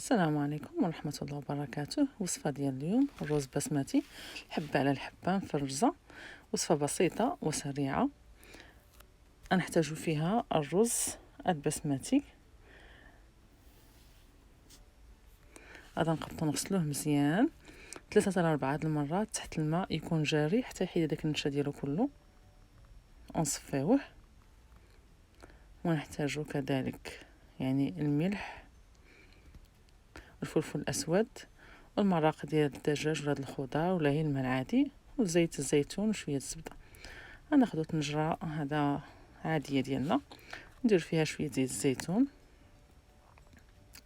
السلام عليكم ورحمة الله وبركاته. وصفة ديال اليوم الرز بسمتي، حبة على الحبة مفرزة. وصفة بسيطة وسريعة. نحتاج فيها الرز البسمتي، غادي نقطو نغسلوه مزيان 3 إلى 4 المرات تحت الماء يكون جاري حتى يحيد داك النشا ديالو كله، ونصفيوه. ونحتاجو كذلك الملح والفلفل الاسود والمراق ديال الدجاج ولا الخضار ولا هي الماء العادي وزيت الزيتون وشويه الزبده. غناخدو طنجره هذا عاديه ديالنا، ندير فيها شويه زيت الزيتون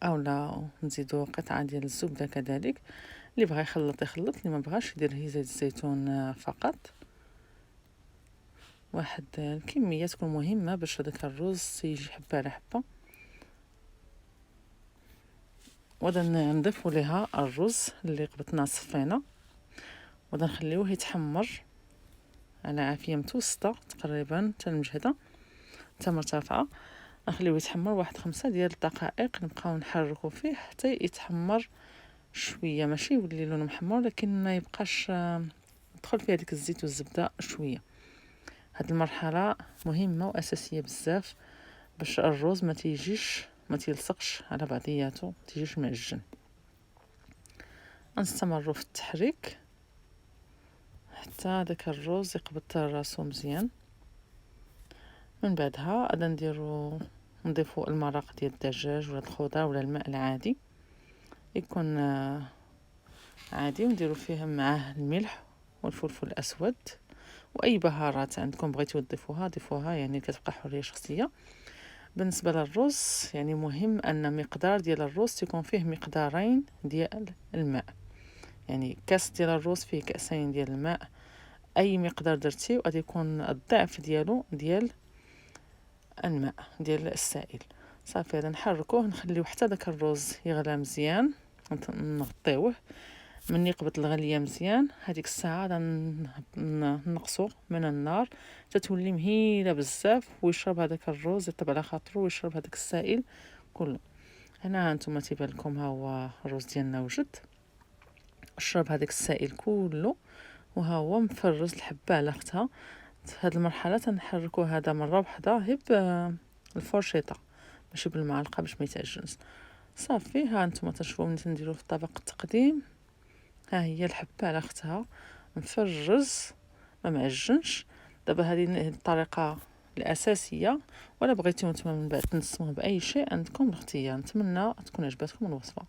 اولا نزيدو قطعه ديال الزبده كذلك. اللي بغى يخلط يخلط، اللي ما بغاش يدير هي زيت الزيتون فقط. واحد الكميه تكون مهمه باش هذاك الرز يجي حبه على حبه. وغادي نضيفو ليها الرز اللي قبطنا صفينا، وغادي نخليوه يتحمر على عافيه متوسطه تقريبا حتى المجهده حتى مرتفعه. نخليوه يتحمر واحد 5 ديال الدقائق، نبقاو نحركو فيه حتى يتحمر شويه، ماشي يولي لونه محمر لكن ما يبقاش يدخل فيه ديك الزيت والزبده شويه. هاد المرحله مهمه واساسيه بزاف باش الرز ما تيلصقش على بعضياته، ما تيجيش معجن. نستمروا في التحريك حتى داك الرز يقبض راسو مزيان. من بعدها غادي نضيفوا المرق ديال الدجاج ولا الخضار ولا الماء العادي يكون عادي، ونديروا فيه معاه الملح والفلفل الاسود واي بهارات عندكم بغيتوا تضيفوها ضيفوها، كتبقى حريه شخصيه. بالنسبه للرز مهم ان مقدار ديال الرز يكون فيه مقدارين ديال الماء، كاس ديال الرز فيه كاسين ديال الماء. اي مقدار درتي غادي يكون الضعف ديالو ديال الماء ديال السائل. صافي هذا نحركوه نخليو حتى داك الرز يغلى مزيان، نغطيوه من يقبض الغليه مزيان. هذيك الساعه نقصو من النار حتى تولي مهيله بزاف، ويشرب هذاك الرز يطيب على خاطرو ويشرب هذاك السائل كله. هنا هانتوما تيبان لكم ها هو الرز ديالنا وجد شرب هذاك السائل كله، وها هو مفرز الحبه على اختها. في هذه المرحله تنحركو هذا مره واحده غير بالفرشيطه ماشي بالمعلقه باش ما يتعجنش. صافي ها انتم تشوفوا ملي تنديرو في طبق التقديم، ها هي الحبه على اختها مفرز ما معجنش. دابا هذه الطريقه الاساسيه، ولا بغيتو نتوما من بعد تنسموه باي شيء عندكم الاختيار. نتمنى تكون عجبتكم الوصفه.